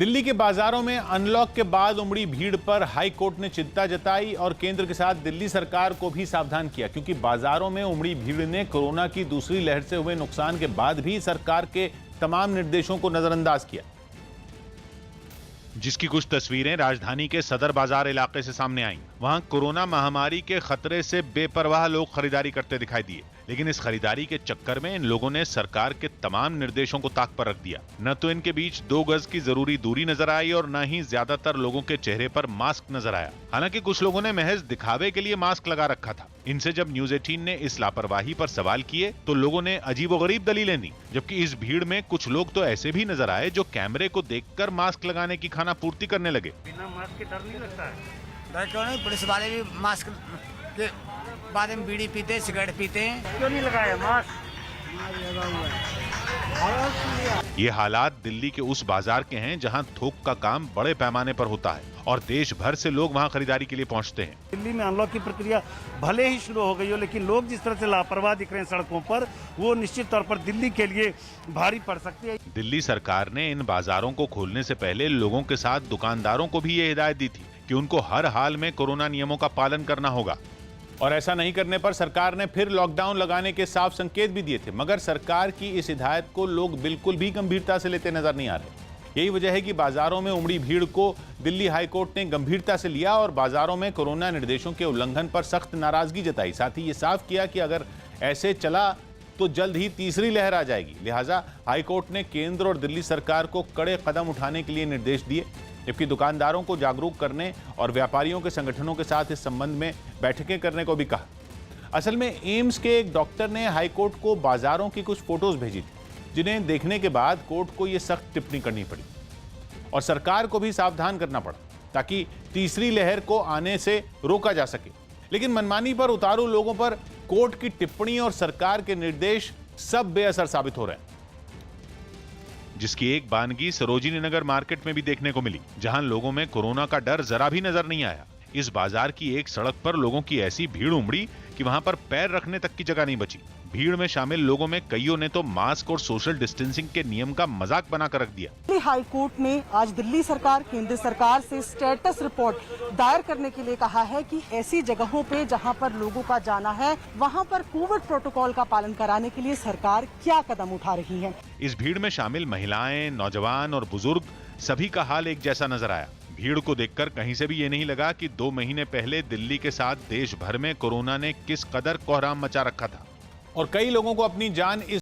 दिल्ली के बाजारों में अनलॉक के बाद उमड़ी भीड़ पर हाई कोर्ट ने चिंता जताई और केंद्र के साथ दिल्ली सरकार को भी सावधान किया, क्योंकि बाजारों में उमड़ी भीड़ ने कोरोना की दूसरी लहर से हुए नुकसान के बाद भी सरकार के तमाम निर्देशों को नजरअंदाज किया। जिसकी कुछ तस्वीरें राजधानी के सदर बाजार इलाके से सामने आईं। वहां कोरोना महामारी के खतरे से बेपरवाह लोग खरीदारी करते दिखाई दिए, लेकिन इस खरीदारी के चक्कर में इन लोगों ने सरकार के तमाम निर्देशों को ताक पर रख दिया। न तो इनके बीच 2 गज की जरूरी दूरी नजर आई और न ही ज्यादातर लोगों के चेहरे पर मास्क नजर आया। हालांकि कुछ लोगों ने महज दिखावे के लिए मास्क लगा रखा था। इनसे जब न्यूज 18 ने इस लापरवाही पर सवाल किए तो लोगों ने अजीबोगरीब दलीलें दी, जबकि इस भीड़ में कुछ लोग तो ऐसे भी नजर आए जो कैमरे को देखकर मास्क लगाने की खाना पूर्ति करने लगे। बिना मास्क के डर नहीं लगता है? डर क्यों नहीं, पुलिस वाले भी मास्क के बाद में बीड़ी पीते हैं, सिगरेट पीते हैं। क्यों नहीं लगाया मास्क? ये हालात दिल्ली के उस बाजार के हैं जहां थोक का काम बड़े पैमाने पर होता है और देश भर से लोग वहां खरीदारी के लिए पहुंचते हैं। दिल्ली में अनलॉक की प्रक्रिया भले ही शुरू हो गई हो, लेकिन लोग जिस तरह से लापरवाह दिख रहे हैं सड़कों पर, वो निश्चित तौर पर दिल्ली के लिए भारी पड़ सकती है। दिल्ली सरकार ने इन बाजारों को खोलने से पहले लोगों के साथ दुकानदारों को भी ये हिदायत दी थी कि उनको हर हाल में कोरोना नियमों का पालन करना होगा, और ऐसा नहीं करने पर सरकार ने फिर लॉकडाउन लगाने के साफ संकेत भी दिए थे। मगर सरकार की इस हिदायत को लोग बिल्कुल भी गंभीरता से लेते नजर नहीं आ रहे। यही वजह है कि बाजारों में उमड़ी भीड़ को दिल्ली हाईकोर्ट ने गंभीरता से लिया और बाजारों में कोरोना निर्देशों के उल्लंघन पर सख्त नाराजगी जताई। साथ ही ये साफ किया कि अगर ऐसे चला तो जल्द ही तीसरी लहर आ जाएगी। लिहाजा हाईकोर्ट ने केंद्र और दिल्ली सरकार को कड़े कदम उठाने के लिए निर्देश दिए, जबकि दुकानदारों को जागरूक करने और व्यापारियों के संगठनों के साथ इस संबंध में बैठकें करने को भी कहा। असल में एम्स के एक डॉक्टर ने हाईकोर्ट को बाजारों की कुछ फोटोज भेजी थी, जिन्हें देखने के बाद कोर्ट को यह सख्त टिप्पणी करनी पड़ी और सरकार को भी सावधान करना पड़ा ताकि तीसरी लहर को आने से रोका जा सके। लेकिन मनमानी पर उतारू लोगों पर कोर्ट की टिप्पणी और सरकार के निर्देश सब बेअसर साबित हो रहे हैं, जिसकी एक बानगी सरोजिनी नगर मार्केट में भी देखने को मिली, जहां लोगों में कोरोना का डर जरा भी नजर नहीं आया। इस बाजार की एक सड़क पर लोगों की ऐसी भीड़ उमड़ी कि वहां पर पैर रखने तक की जगह नहीं बची। भीड़ में शामिल लोगों में कईयों ने तो मास्क और सोशल डिस्टेंसिंग के नियम का मजाक बनाकर रख दिया। दिल्ली हाई कोर्ट ने आज दिल्ली सरकार, केंद्र सरकार से स्टेटस रिपोर्ट दायर करने के लिए कहा है कि ऐसी जगहों पे जहां पर लोगों का जाना है, वहां पर कोविड प्रोटोकॉल का पालन कराने के लिए सरकार क्या कदम उठा रही है। इस भीड़ में शामिल महिलाएं, नौजवान और बुजुर्ग सभी का हाल एक जैसा नजर आया। भीड़ को देखकर कहीं से भी ये नहीं लगा कि 2 महीने पहले दिल्ली के साथ देश भर में कोरोना ने किस कदर कोहराम मचा रखा था और कई लोगों को अपनी जान इस